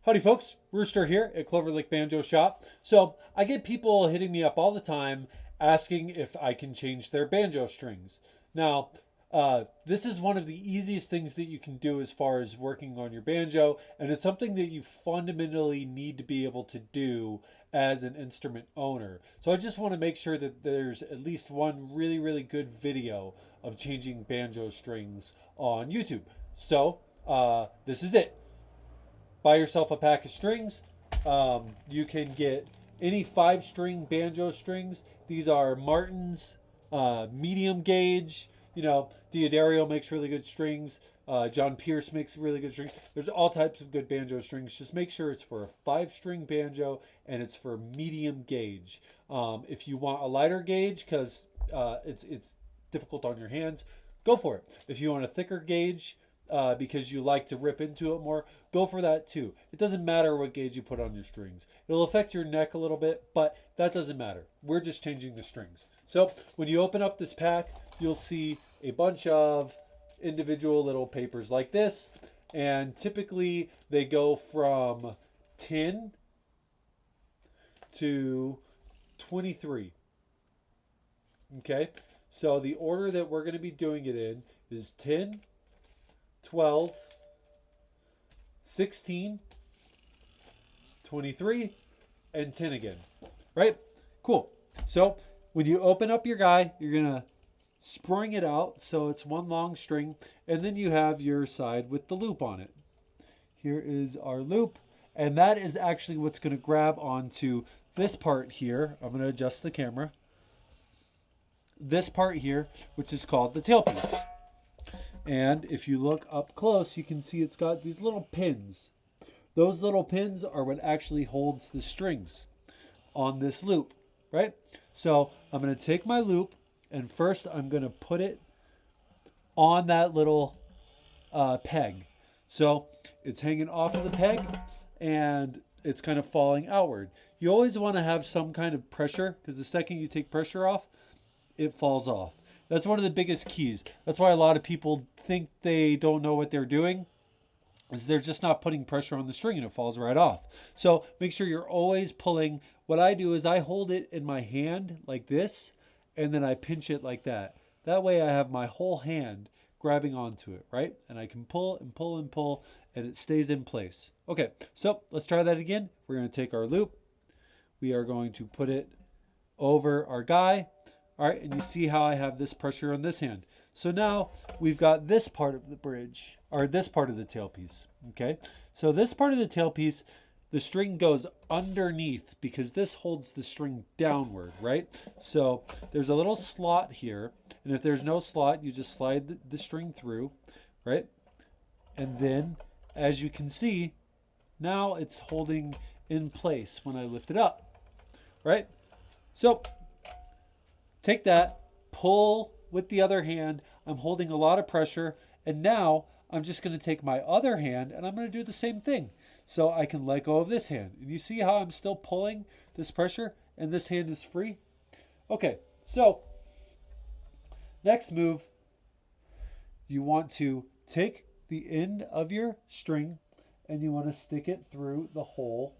Howdy folks, Rooster here at Cloverlick Banjo Shop. So I get people hitting me up all the time asking if I can change their banjo strings. Now, this is one of the easiest things that you can do as far as working on your banjo, and it's something that you fundamentally need to be able to do as an instrument owner. So I just want to make sure that there's at least one really good video of changing banjo strings on YouTube. So this is it. Buy yourself a pack of strings. You can get any 5-string banjo strings. These are Martin's medium gauge. You know, Diodario makes really good strings. John Pierce makes really good strings. There's all types of good banjo strings. Just make sure it's for a 5-string banjo and it's for medium gauge. If you want a lighter gauge because it's difficult on your hands, go for it. If you want a thicker gauge, because you like to rip into it more, go for that too. It doesn't matter what gauge you put on your strings. It'll affect your neck a little bit, but that doesn't matter. We're just changing the strings. So when you open up this pack, you'll see a bunch of individual little papers like this, and typically they go from 10 to 23. Okay, so the order that we're going to be doing it in is 10, 12, 16, 23, and 10 again. Right? Cool. So when you open up your guy, you're going to spring it out so it's one long string, and then you have your side with the loop on it. Here is our loop, and that is actually what's going to grab onto this part here. I'm going to adjust the camera. This part here, which is called the tailpiece. And if you look up close, you can see it's got these little pins. Those little pins are what actually holds the strings on this loop, right? So I'm going to take my loop, and first I'm going to put it on that little peg. So it's hanging off of the peg, and it's kind of falling outward. You always want to have some kind of pressure, because the second you take pressure off, it falls off. That's one of the biggest keys. That's why a lot of people think they don't know what they're doing, is they're just not putting pressure on the string and it falls right off. So make sure you're always pulling. What I do is I hold it in my hand like this, and then I pinch it like that. That way I have my whole hand grabbing onto it, right? And I can pull and pull and pull, and it stays in place. Okay, so let's try that again. We're going to take our loop. We are going to put it over our guy. All right, and you see how I have this pressure on this hand. So now we've got this part of the bridge, or this part of the tailpiece, okay? So this part of the tailpiece, the string goes underneath because this holds the string downward, right? So there's a little slot here, and if there's no slot, you just slide the string through, right? And then, as you can see, now it's holding in place when I lift it up, right? So take that, pull with the other hand. I'm holding a lot of pressure, and now I'm just going to take my other hand and I'm going to do the same thing. So I can let go of this hand. And you see how I'm still pulling this pressure and this hand is free? Okay, so next move, you want to take the end of your string and you want to stick it through the hole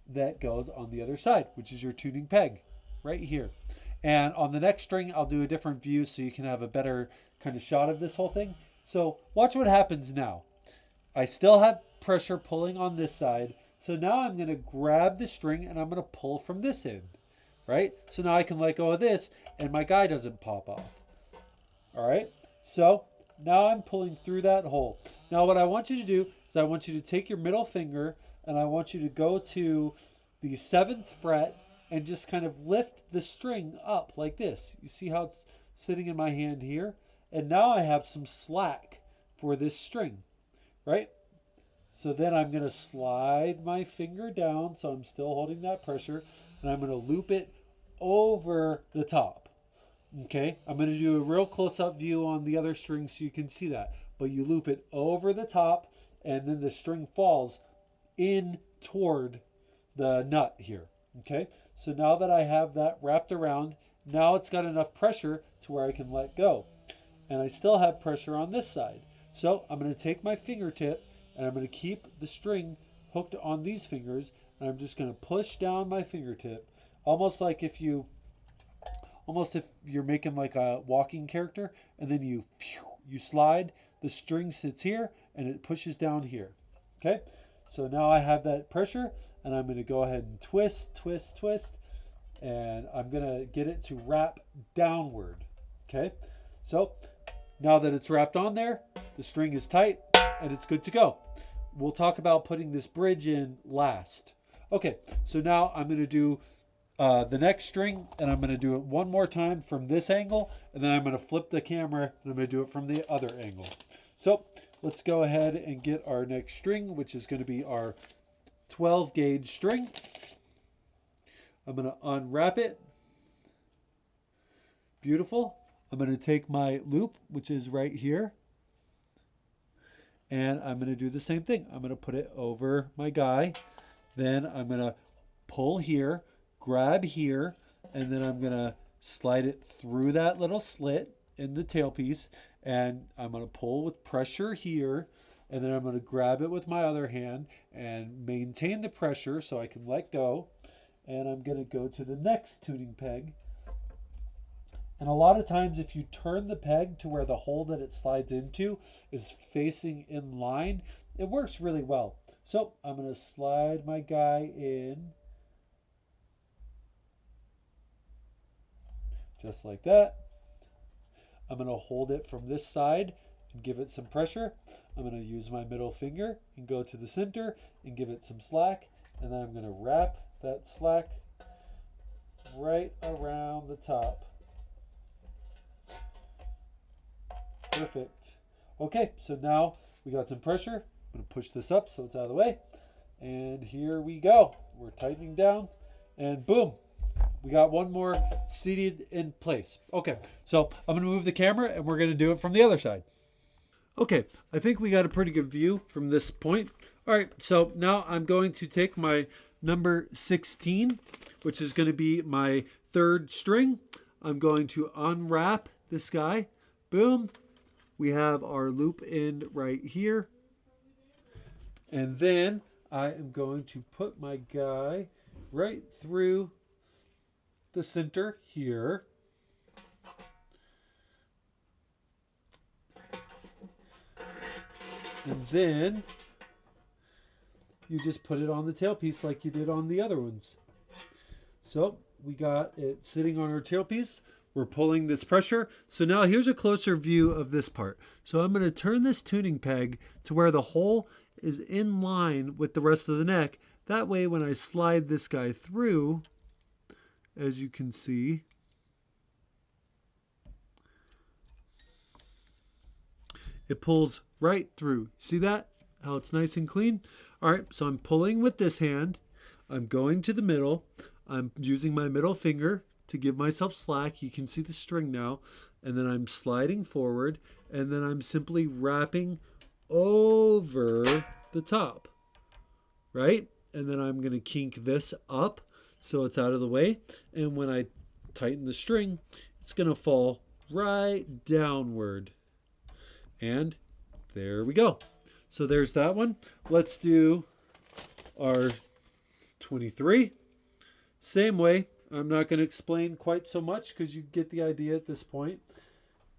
that goes on the other side, which is your tuning peg right here. And on the next string, I'll do a different view so you can have a better kind of shot of this whole thing. So watch what happens now. I still have pressure pulling on this side. So now I'm going to grab the string and I'm going to pull from this end, right? So now I can let go of this and my guy doesn't pop off. All right. So now I'm pulling through that hole. Now what I want you to do is I want you to take your middle finger and I want you to go to the 7th fret and just kind of lift the string up like this. You see how it's sitting in my hand here? And now I have some slack for this string, right? So then I'm going to slide my finger down, so I'm still holding that pressure, and I'm going to loop it over the top. Okay, I'm going to do a real close-up view on the other string so you can see that. But you loop it over the top, and then the string falls in toward the nut here. Okay, so now that I have that wrapped around, now it's got enough pressure to where I can let go. And I still have pressure on this side. So I'm going to take my fingertip and I'm going to keep the string hooked on these fingers, and I'm just going to push down my fingertip, almost like if you're making like a walking character, and then you slide, the string sits here and it pushes down here. Okay, so now I have that pressure, and I'm going to go ahead and twist, twist, twist, and I'm going to get it to wrap downward. Okay, so now that it's wrapped on there, the string is tight and it's good to go. We'll talk about putting this bridge in last. Okay, so now I'm going to do the next string, and I'm going to do it one more time from this angle, and then I'm going to flip the camera and I'm going to do it from the other angle. So let's go ahead and get our next string, which is going to be our 12 gauge string. I'm going to unwrap it. Beautiful. I'm going to take my loop, which is right here, and I'm going to do the same thing. I'm going to put it over my guy. Then I'm going to pull here, grab here, and then I'm going to slide it through that little slit in the tailpiece, and I'm going to pull with pressure here, and then I'm going to grab it with my other hand and maintain the pressure so I can let go, and I'm going to go to the next tuning peg. And a lot of times if you turn the peg to where the hole that it slides into is facing in line, it works really well. So I'm going to slide my guy in just like that. I'm going to hold it from this side and give it some pressure. I'm going to use my middle finger and go to the center and give it some slack. And then I'm going to wrap that slack right around the top. Perfect. Okay, so now we got some pressure. I'm going to push this up so it's out of the way. And here we go. We're tightening down, and boom, we got one more seated in place. Okay, so I'm going to move the camera and we're going to do it from the other side. Okay, I think we got a pretty good view from this point. All right, so now I'm going to take my number 16, which is going to be my third string. I'm going to unwrap this guy. Boom. We have our loop end right here. And then I am going to put my guy right through the center here. And then you just put it on the tailpiece like you did on the other ones. So we got it sitting on our tailpiece. We're pulling this pressure. So now here's a closer view of this part. So I'm going to turn this tuning peg to where the hole is in line with the rest of the neck. That way when I slide this guy through, as you can see, it pulls right through. See that? How it's nice and clean? All right, so I'm pulling with this hand. I'm going to the middle. I'm using my middle finger to give myself slack. You can see the string now. And then I'm sliding forward, and then I'm simply wrapping over the top, right? And then I'm going to kink this up so it's out of the way. And when I tighten the string, it's going to fall right downward. And there we go. So there's that one. Let's do our 23. Same way. I'm not going to explain quite so much because you get the idea at this point.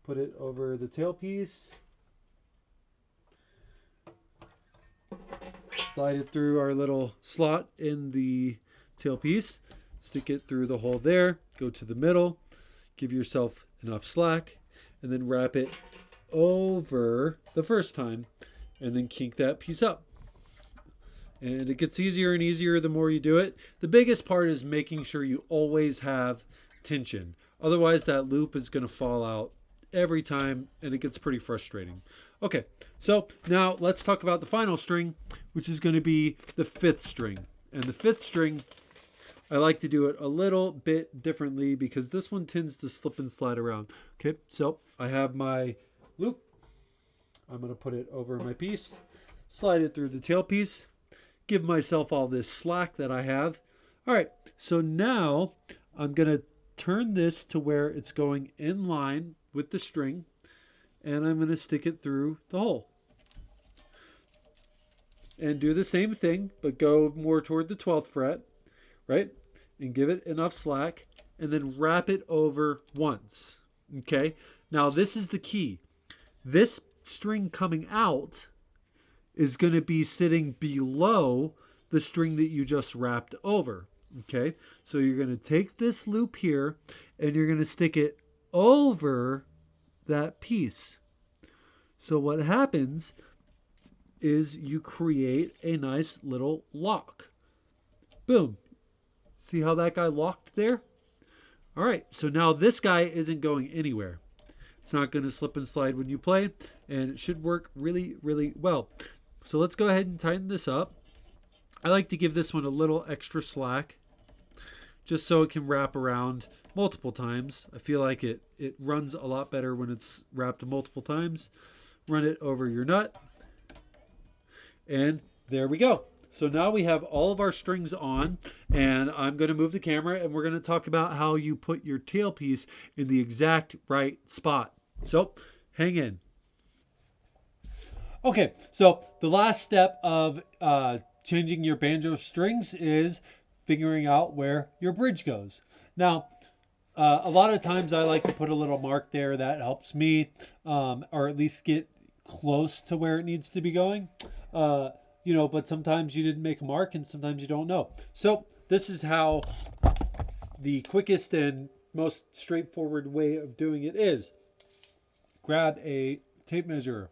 Put it over the tailpiece. Slide it through our little slot in the tailpiece. Stick it through the hole there. Go to the middle. Give yourself enough slack. And then wrap it over the first time. And then kink that piece up. And it gets easier and easier the more you do it. The biggest part is making sure you always have tension. Otherwise that loop is going to fall out every time and it gets pretty frustrating. Okay, so now let's talk about the final string, which is going to be the 5th string. And the 5th string, I like to do it a little bit differently because this one tends to slip and slide around. Okay, so I have my loop. I'm going to put it over my piece, slide it through the tailpiece, give myself all this slack that I have. All right, so now I'm going to turn this to where it's going in line with the string, and I'm going to stick it through the hole. and do the same thing, but go more toward the 12th fret, right? And give it enough slack, and then wrap it over once. Okay? Now this is the key. This string coming out is going to be sitting below the string that you just wrapped over. Okay? So you're going to take this loop here and you're going to stick it over that piece. So what happens is you create a nice little lock. Boom. See how that guy locked there? All right, so now this guy isn't going anywhere. It's not going to slip and slide when you play, and it should work really, really well. So let's go ahead and tighten this up. I like to give this one a little extra slack, just so it can wrap around multiple times. I feel like it runs a lot better when it's wrapped multiple times. Run it over your nut, and there we go. So now we have all of our strings on, and I'm going to move the camera, and we're going to talk about how you put your tailpiece in the exact right spot. So hang in. Okay, so the last step of changing your banjo strings is figuring out where your bridge goes. Now, a lot of times I like to put a little mark there. That helps me, or at least get close to where it needs to be going. But sometimes you didn't make a mark and sometimes you don't know. So this is how the quickest and most straightforward way of doing it is. Grab a tape measure.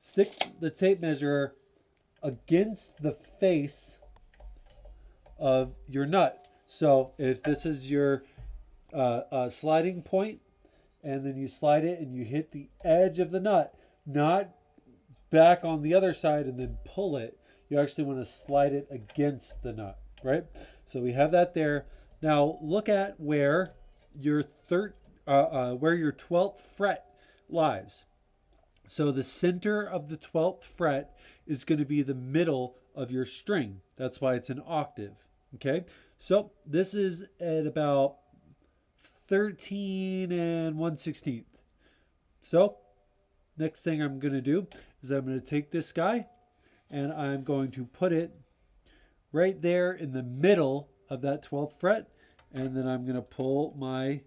Stick the tape measure against the face of your nut. So if this is your sliding point, and then you slide it and you hit the edge of the nut, not back on the other side and then pull it. You actually want to slide it against the nut, right? So we have that there. Now look at where your 12th fret lies. So the center of the 12th fret is going to be the middle of your string. That's why it's an octave. Okay, so this is at about 13 and 1/16. So next thing I'm going to do is I'm going to take this guy and I'm going to put it right there in the middle of that 12th fret, and then I'm going to pull my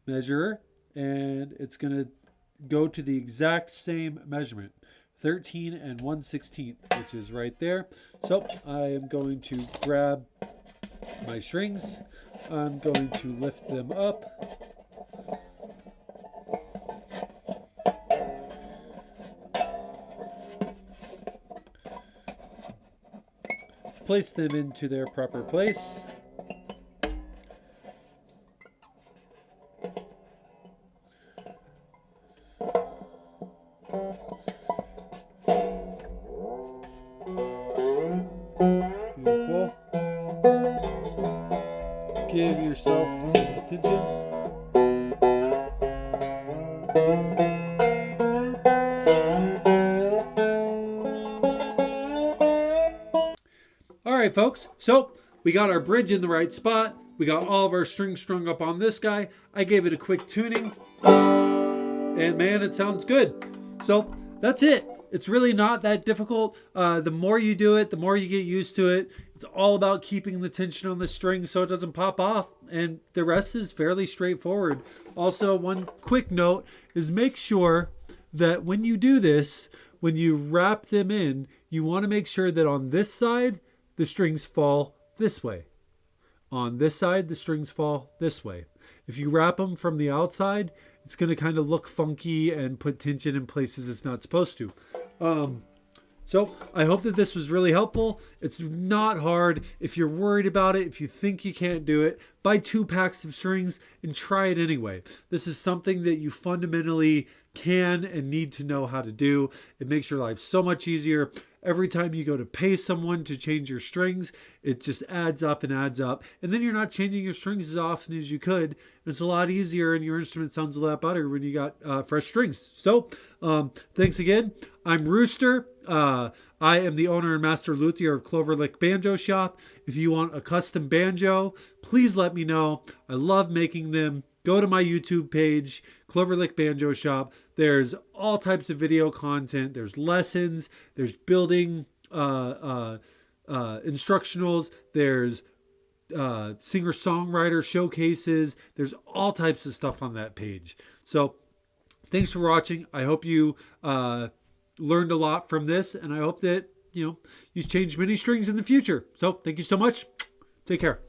measurer and it's going to go to the exact same measurement, 13 and 1/16, which is right there. So I am going to grab my strings. I'm going to lift them up. Place them into their proper place. Beautiful. Give yourself some attention. All right, folks. So we got our bridge in the right spot. We got all of our strings strung up on this guy. I gave it a quick tuning. And man, it sounds good. So that's it. It's really not that difficult. The more you do it, the more you get used to it. It's all about keeping the tension on the string so it doesn't pop off. And the rest is fairly straightforward. Also, one quick note is make sure that when you do this, when you wrap them in, you want to make sure that on this side, the strings fall this way. On this side, the strings fall this way. If you wrap them from the outside, it's going to kind of look funky and put tension in places it's not supposed to. So I hope that this was really helpful. It's not hard. If you're worried about it, if you think you can't do it, buy 2 packs of strings and try it anyway. This is something that you fundamentally can and need to know how to do. It makes your life so much easier. Every time you go to pay someone to change your strings, it just adds up and adds up. And then you're not changing your strings as often as you could. It's a lot easier and your instrument sounds a lot better when you got fresh strings. So thanks again. I'm Rooster. I am the owner and master luthier of Cloverlick Banjo Shop. If you want a custom banjo, please let me know. I love making them. Go to my YouTube page, Cloverlick Banjo Shop. There's all types of video content. There's lessons. There's building instructionals. There's singer-songwriter showcases. There's all types of stuff on that page. So thanks for watching. I hope you learned a lot from this, and I hope that you change many strings in the future. So thank you so much. Take care.